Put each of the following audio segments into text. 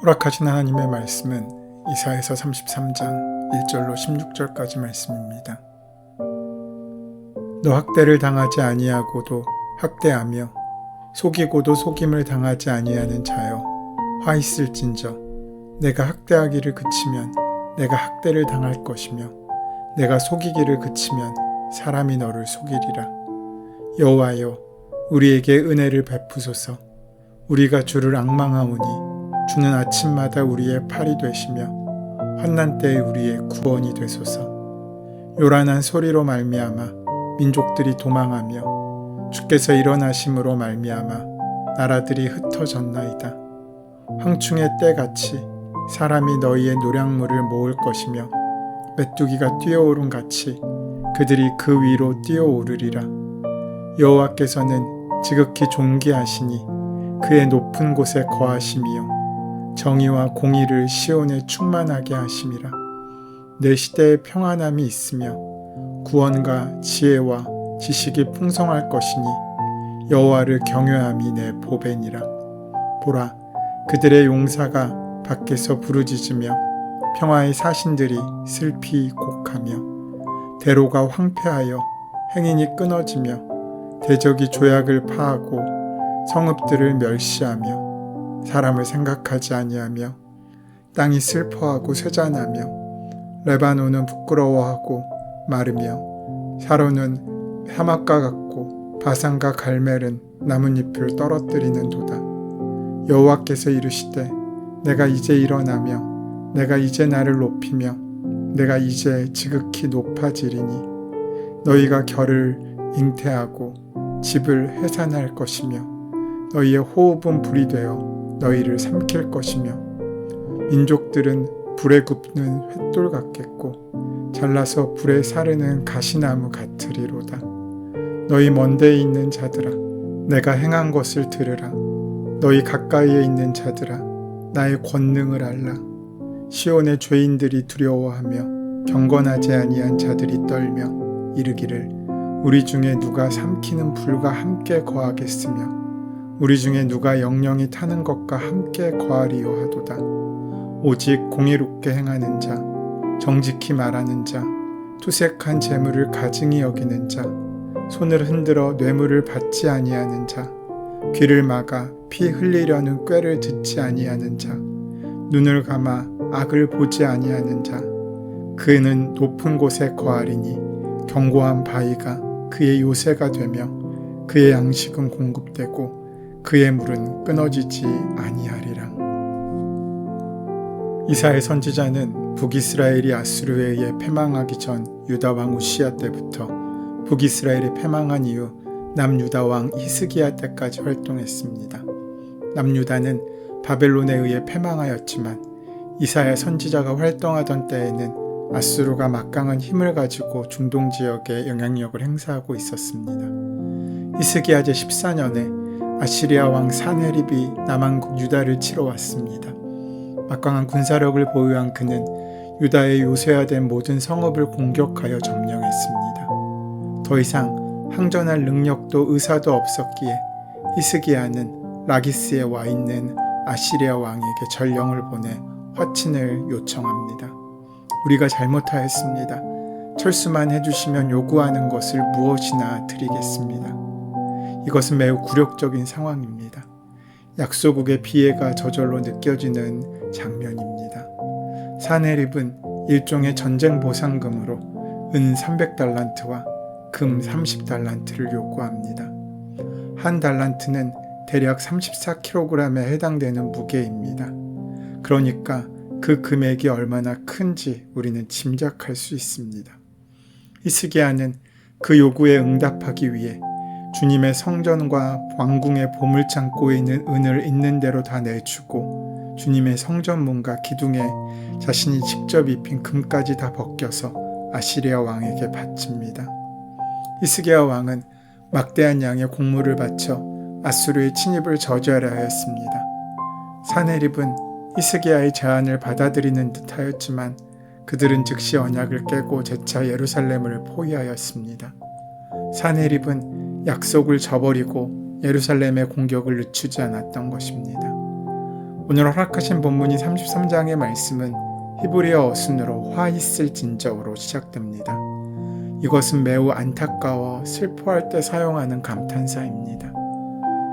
허락하신 하나님의 말씀은 이사야서 33장 1절로 16절까지 말씀입니다. 너 학대를 당하지 아니하고도 학대하며 속이고도 속임을 당하지 아니하는 자여 화 있을진저 내가 학대하기를 그치면 내가 학대를 당할 것이며 내가 속이기를 그치면 사람이 너를 속이리라. 여호와여 우리에게 은혜를 베푸소서. 우리가 주를 앙망하오니 주는 아침마다 우리의 팔이 되시며 환난 때에 우리의 구원이 되소서. 요란한 소리로 말미암아 민족들이 도망하며 주께서 일어나심으로 말미암아 나라들이 흩어졌나이다. 황충의 때같이 사람이 너희의 노량물을 모을 것이며 메뚜기가 뛰어오른 같이 그들이 그 위로 뛰어오르리라. 여호와께서는 지극히 존귀하시니 그의 높은 곳에 거하심이요 정의와 공의를 시온에 충만하게 하심이라. 내 시대에 평안함이 있으며 구원과 지혜와 지식이 풍성할 것이니 여호와를 경외함이 내 보배니라. 보라, 그들의 용사가 밖에서 부르짖으며 평화의 사신들이 슬피 곡하며 대로가 황폐하여 행인이 끊어지며 대적이 조약을 파하고 성읍들을 멸시하며 사람을 생각하지 아니하며 땅이 슬퍼하고 쇠잔하며 레바논은 부끄러워하고 마르며 사론은 사막과 같고 바산과 갈멜은 나뭇잎을 떨어뜨리는도다. 여호와께서 이르시되 내가 이제 일어나며 내가 이제 나를 높이며 내가 이제 지극히 높아지리니 너희가 결을 잉태하고 집을 해산할 것이며 너희의 호흡은 불이 되어 너희를 삼킬 것이며 민족들은 불에 굽는 횃돌 같겠고 잘라서 불에 사르는 가시나무 같으리로다. 너희 먼 데에 있는 자들아 내가 행한 것을 들으라. 너희 가까이에 있는 자들아 나의 권능을 알라. 시온의 죄인들이 두려워하며 경건하지 아니한 자들이 떨며 이르기를 우리 중에 누가 삼키는 불과 함께 거하겠으며 우리 중에 누가 영영이 타는 것과 함께 거하리요 하도다. 오직 공의롭게 행하는 자, 정직히 말하는 자, 투색한 재물을 가증히 여기는 자, 손을 흔들어 뇌물을 받지 아니하는 자, 귀를 막아 피 흘리려는 꾀를 듣지 아니하는 자, 눈을 감아 악을 보지 아니하는 자, 그는 높은 곳에 거하리니 견고한 바위가 그의 요새가 되며 그의 양식은 공급되고 그의 물은 끊어지지 아니하리라. 이사야 선지자는 북이스라엘이 아수르에 의해 패망하기 전 유다 왕 우시야 때부터 북이스라엘이 패망한 이후 남유다 왕 히스기야 때까지 활동했습니다. 남유다는 바벨론에 의해 패망하였지만 이사야 선지자가 활동하던 때에는 아수르가 막강한 힘을 가지고 중동 지역에 영향력을 행사하고 있었습니다. 히스기야 제14년에 아시리아 왕 사네립이 남한국 유다를 치러 왔습니다. 막강한 군사력을 보유한 그는 유다의 요새화된 모든 성읍을 공격하여 점령했습니다. 더 이상 항전할 능력도 의사도 없었기에 히스기야는 라기스에 와 있는 아시리아 왕에게 전령을 보내 화친을 요청합니다. 우리가 잘못하였습니다. 철수만 해주시면 요구하는 것을 무엇이나 드리겠습니다. 이것은 매우 굴욕적인 상황입니다. 약소국의 피해가 저절로 느껴지는 장면입니다. 사네립은 일종의 전쟁 보상금으로 은 300달란트와 금 30달란트를 요구합니다. 한 달란트는 대략 34kg에 해당되는 무게입니다. 그러니까 그 금액이 얼마나 큰지 우리는 짐작할 수 있습니다. 히스기야는 그 요구에 응답하기 위해 주님의 성전과 왕궁의 보물창고에 있는 은을 있는 대로 다 내주고 주님의 성전문과 기둥에 자신이 직접 입힌 금까지 다 벗겨서 아시리아 왕에게 바칩니다. 히스기야 왕은 막대한 양의 곡물을 바쳐 아수르의 침입을 저지하려 하였습니다. 사네립은 히스기야의 제안을 받아들이는 듯하였지만 그들은 즉시 언약을 깨고 재차 예루살렘을 포위하였습니다. 사네립은 약속을 저버리고 예루살렘의 공격을 늦추지 않았던 것입니다. 오늘 허락하신 본문인 33장의 말씀은 히브리어 어순으로 화 있을 진저로 시작됩니다. 이것은 매우 안타까워 슬퍼할 때 사용하는 감탄사입니다.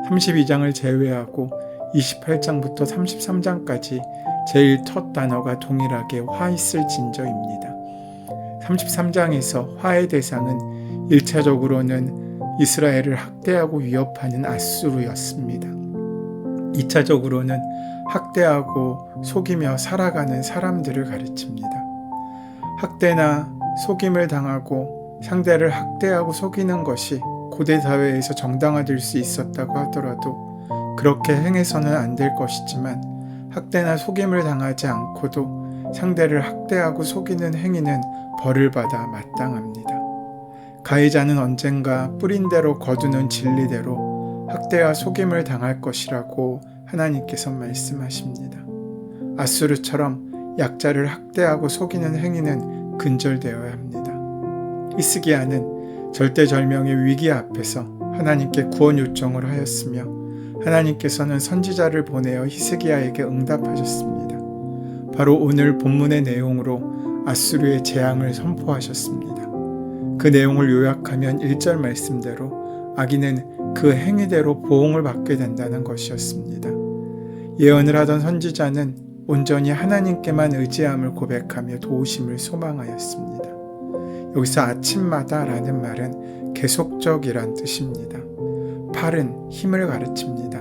32장을 제외하고 28장부터 33장까지 제일 첫 단어가 동일하게 화 있을 진저입니다. 33장에서 화의 대상은 1차적으로는 이스라엘을 학대하고 위협하는 아수르였습니다. 2차적으로는 학대하고 속이며 살아가는 사람들을 가르칩니다. 학대나 속임을 당하고 상대를 학대하고 속이는 것이 고대 사회에서 정당화될 수 있었다고 하더라도 그렇게 행해서는 안 될 것이지만 학대나 속임을 당하지 않고도 상대를 학대하고 속이는 행위는 벌을 받아 마땅합니다. 가해자는 언젠가 뿌린 대로 거두는 진리대로 학대와 속임을 당할 것이라고 하나님께서 말씀하십니다. 아수르처럼 약자를 학대하고 속이는 행위는 근절되어야 합니다. 히스기야는 절대절명의 위기 앞에서 하나님께 구원 요청을 하였으며 하나님께서는 선지자를 보내어 히스기야에게 응답하셨습니다. 바로 오늘 본문의 내용으로 아수르의 재앙을 선포하셨습니다. 그 내용을 요약하면 1절 말씀대로 악인은 그 행위대로 보응을 받게 된다는 것이었습니다. 예언을 하던 선지자는 온전히 하나님께만 의지함을 고백하며 도우심을 소망하였습니다. 여기서 아침마다 라는 말은 계속적이란 뜻입니다. 팔은 힘을 가르칩니다.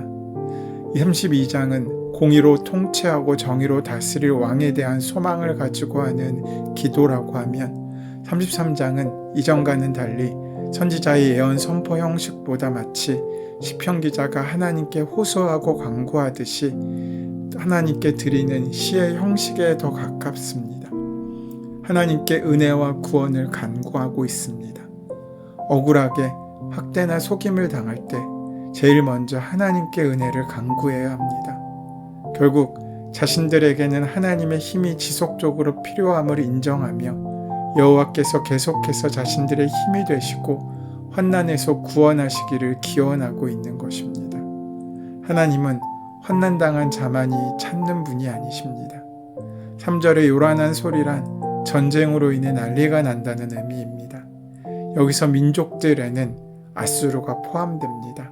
32장은 공의로 통치하고 정의로 다스릴 왕에 대한 소망을 가지고 하는 기도라고 하면 33장은 이전과는 달리 선지자의 예언 선포 형식보다 마치 시편 기자가 하나님께 호소하고 간구하듯이 하나님께 드리는 시의 형식에 더 가깝습니다. 하나님께 은혜와 구원을 간구하고 있습니다. 억울하게 학대나 속임을 당할 때 제일 먼저 하나님께 은혜를 간구해야 합니다. 결국 자신들에게는 하나님의 힘이 지속적으로 필요함을 인정하며 여호와께서 계속해서 자신들의 힘이 되시고 환난에서 구원하시기를 기원하고 있는 것입니다. 하나님은 환난당한 자만이 찾는 분이 아니십니다. 3절의 요란한 소리란 전쟁으로 인해 난리가 난다는 의미입니다. 여기서 민족들에는 아수르가 포함됩니다.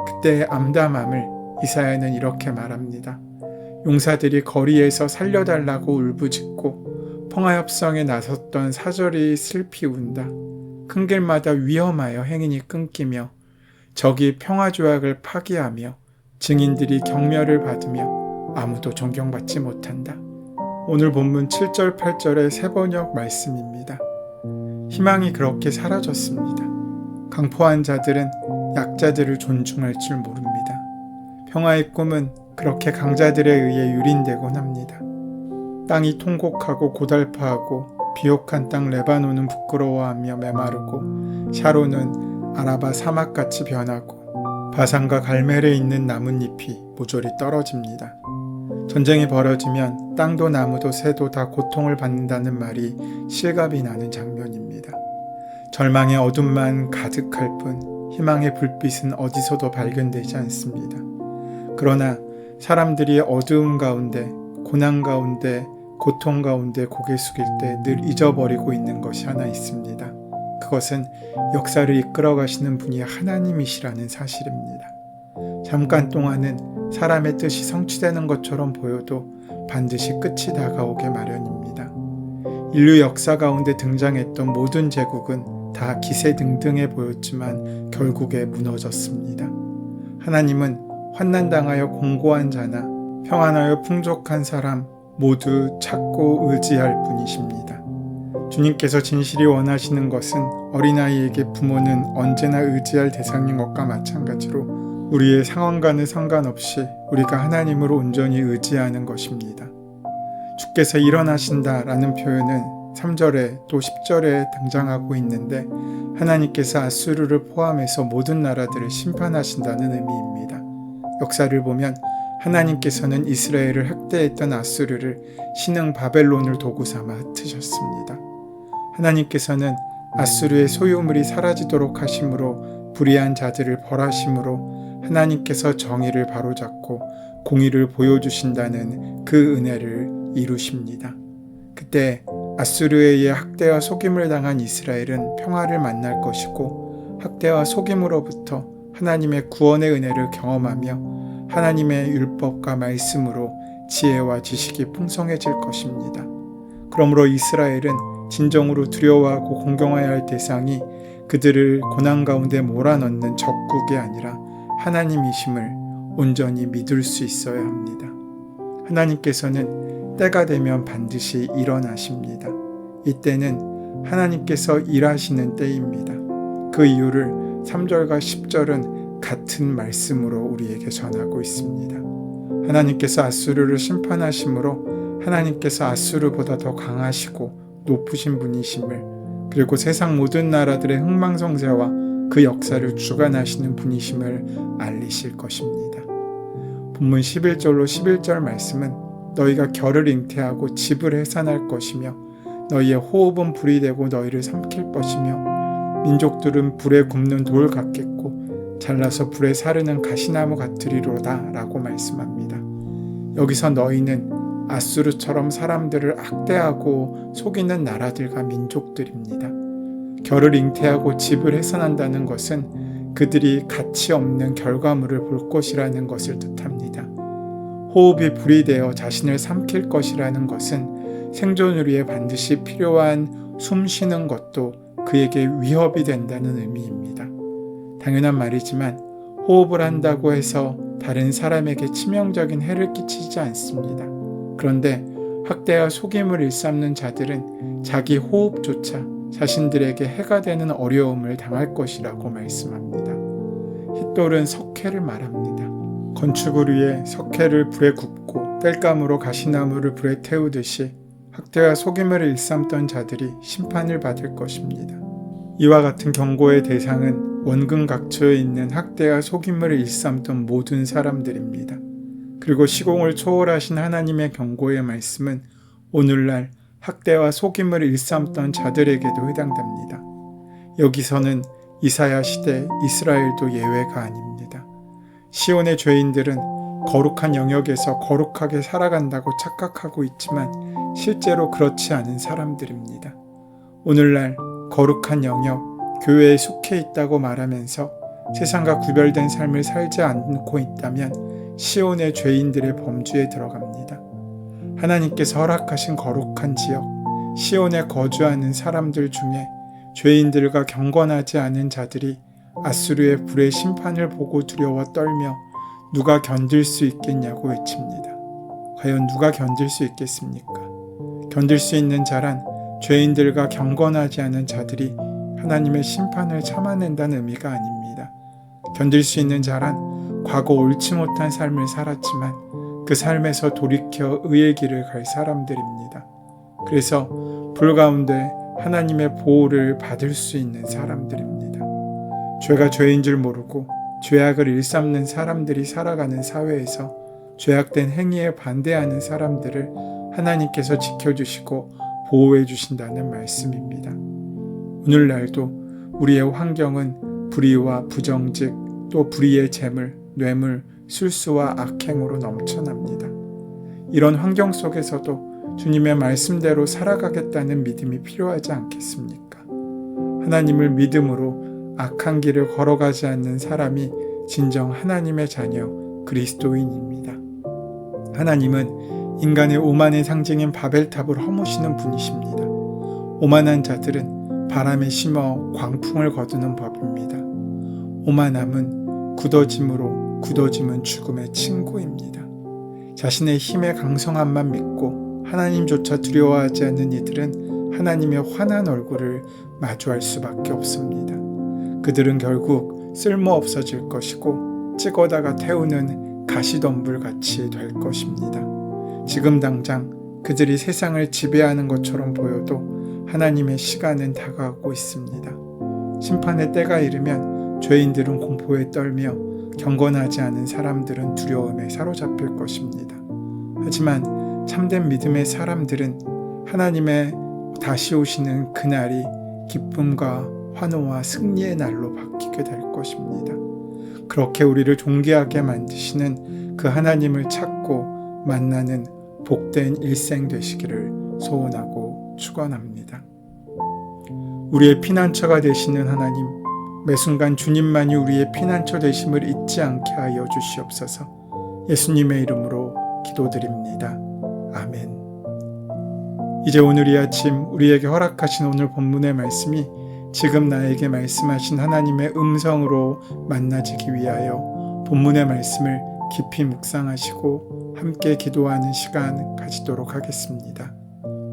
그때의 암담함을 이사야는 이렇게 말합니다. 용사들이 거리에서 살려달라고 울부짖고 평화협상에 나섰던 사절이 슬피 운다. 큰 길마다 위험하여 행인이 끊기며 적이 평화조약을 파기하며 증인들이 경멸을 받으며 아무도 존경받지 못한다. 오늘 본문 7절 8절의 세번역 말씀입니다. 희망이 그렇게 사라졌습니다. 강포한 자들은 약자들을 존중할 줄 모릅니다. 평화의 꿈은 그렇게 강자들에 의해 유린되곤 합니다. 땅이 통곡하고 고달파하고 비옥한 땅 레바논은 부끄러워하며 메마르고 샤론은 아라바 사막같이 변하고 바산과 갈멜에 있는 나뭇잎이 모조리 떨어집니다. 전쟁이 벌어지면 땅도 나무도 새도 다 고통을 받는다는 말이 실감이 나는 장면입니다. 절망의 어둠만 가득할 뿐 희망의 불빛은 어디서도 발견되지 않습니다. 그러나 사람들이 어두움 가운데, 고난 가운데, 고통 가운데 고개 숙일 때 늘 잊어버리고 있는 것이 하나 있습니다. 그것은 역사를 이끌어 가시는 분이 하나님이시라는 사실입니다. 잠깐 동안은 사람의 뜻이 성취되는 것처럼 보여도 반드시 끝이 다가오게 마련입니다. 인류 역사 가운데 등장했던 모든 제국은 다 기세등등해 보였지만 결국에 무너졌습니다. 하나님은 환난당하여 공고한 자나 평안하여 풍족한 사람 모두 찾고 의지할 분이십니다. 주님께서 진실이 원하시는 것은 어린아이에게 부모는 언제나 의지할 대상인 것과 마찬가지로 우리의 상황과는 상관없이 우리가 하나님을 온전히 의지하는 것입니다. 주께서 일어나신다 라는 표현은 3절에 또 10절에 등장하고 있는데 하나님께서 아수르를 포함해서 모든 나라들을 심판하신다는 의미입니다. 역사를 보면 하나님께서는 이스라엘을 학대했던 아수르를 신흥 바벨론을 도구 삼아 흩으셨습니다. 하나님께서는 아수르의 소유물이 사라지도록 하심으로 불의한 자들을 벌하심으로 하나님께서 정의를 바로잡고 공의를 보여주신다는 그 은혜를 이루십니다. 그때 아수르에 의해 학대와 속임을 당한 이스라엘은 평화를 만날 것이고 학대와 속임으로부터 하나님의 구원의 은혜를 경험하며 하나님의 율법과 말씀으로 지혜와 지식이 풍성해질 것입니다. 그러므로 이스라엘은 진정으로 두려워하고 공경해야 할 대상이 그들을 고난 가운데 몰아넣는 적국이 아니라 하나님이심을 온전히 믿을 수 있어야 합니다. 하나님께서는 때가 되면 반드시 일어나십니다. 이때는 하나님께서 일하시는 때입니다. 그 이유를 3절과 10절은 같은 말씀으로 우리에게 전하고 있습니다. 하나님께서 아수르를 심판하심으로 하나님께서 아수르보다 더 강하시고 높으신 분이심을, 그리고 세상 모든 나라들의 흥망성쇠와 그 역사를 주관하시는 분이심을 알리실 것입니다. 본문 11절로 11절 말씀은 너희가 결을 잉태하고 집을 해산할 것이며 너희의 호흡은 불이 되고 너희를 삼킬 것이며 민족들은 불에 굽는 돌 같겠고 잘라서 불에 사르는 가시나무 같으리로다 라고 말씀합니다. 여기서 너희는 아수르처럼 사람들을 학대하고 속이는 나라들과 민족들입니다. 결을 잉태하고 집을 해산한다는 것은 그들이 가치 없는 결과물을 볼 것이라는 것을 뜻합니다. 호흡이 불이 되어 자신을 삼킬 것이라는 것은 생존을 위해 반드시 필요한 숨 쉬는 것도 그에게 위협이 된다는 의미입니다. 당연한 말이지만 호흡을 한다고 해서 다른 사람에게 치명적인 해를 끼치지 않습니다. 그런데 학대와 속임을 일삼는 자들은 자기 호흡조차 자신들에게 해가 되는 어려움을 당할 것이라고 말씀합니다. 힛돌은 석회를 말합니다. 건축을 위해 석회를 불에 굽고 땔감으로 가시나무를 불에 태우듯이 학대와 속임을 일삼던 자들이 심판을 받을 것입니다. 이와 같은 경고의 대상은 원근 각처에 있는 학대와 속임을 일삼던 모든 사람들입니다. 그리고 시공을 초월하신 하나님의 경고의 말씀은 오늘날 학대와 속임을 일삼던 자들에게도 해당됩니다. 여기서는 이사야 시대 이스라엘도 예외가 아닙니다. 시온의 죄인들은 거룩한 영역에서 거룩하게 살아간다고 착각하고 있지만 실제로 그렇지 않은 사람들입니다. 오늘날 거룩한 영역, 교회에 속해 있다고 말하면서 세상과 구별된 삶을 살지 않고 있다면 시온의 죄인들의 범주에 들어갑니다. 하나님께서 허락하신 거룩한 지역, 시온에 거주하는 사람들 중에 죄인들과 경건하지 않은 자들이 아수르의 불의 심판을 보고 두려워 떨며 누가 견딜 수 있겠냐고 외칩니다. 과연 누가 견딜 수 있겠습니까? 견딜 수 있는 자란 죄인들과 경건하지 않은 자들이 하나님의 심판을 참아낸다는 의미가 아닙니다. 견딜 수 있는 자란 과거 옳지 못한 삶을 살았지만 그 삶에서 돌이켜 의의 길을 갈 사람들입니다. 그래서 불 가운데 하나님의 보호를 받을 수 있는 사람들입니다. 죄가 죄인 줄 모르고 죄악을 일삼는 사람들이 살아가는 사회에서 죄악된 행위에 반대하는 사람들을 하나님께서 지켜주시고 보호해 주신다는 말씀입니다. 오늘날도 우리의 환경은 불의와 부정직, 또 불의의 재물, 뇌물, 술수와 악행으로 넘쳐납니다. 이런 환경 속에서도 주님의 말씀대로 살아가겠다는 믿음이 필요하지 않겠습니까? 하나님을 믿음으로 악한 길을 걸어가지 않는 사람이 진정 하나님의 자녀 그리스도인입니다. 하나님은 인간의 오만의 상징인 바벨탑을 허무시는 분이십니다. 오만한 자들은 바람에 심어 광풍을 거두는 법입니다. 오만함은 굳어짐으로 굳어짐은 죽음의 친구입니다. 자신의 힘의 강성함만 믿고 하나님조차 두려워하지 않는 이들은 하나님의 환한 얼굴을 마주할 수밖에 없습니다. 그들은 결국 쓸모없어질 것이고 찍어다가 태우는 가시덤불같이 될 것입니다. 지금 당장 그들이 세상을 지배하는 것처럼 보여도 하나님의 시간은 다가오고 있습니다. 심판의 때가 이르면 죄인들은 공포에 떨며 경건하지 않은 사람들은 두려움에 사로잡힐 것입니다. 하지만 참된 믿음의 사람들은 하나님의 다시 오시는 그날이 기쁨과 환호와 승리의 날로 바뀌게 될 것입니다. 그렇게 우리를 존귀하게 만드시는 그 하나님을 찾고 만나는 복된 일생 되시기를 소원하고 축원합니다. 우리의 피난처가 되시는 하나님, 매 순간 주님만이 우리의 피난처 되심을 잊지 않게 하여 주시옵소서. 예수님의 이름으로 기도드립니다. 아멘. 이제 오늘 이 아침 우리에게 허락하신 오늘 본문의 말씀이 지금 나에게 말씀하신 하나님의 음성으로 만나지기 위하여 본문의 말씀을 깊이 묵상하시고 함께 기도하는 시간 가지도록 하겠습니다.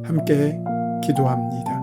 함께 기도합니다.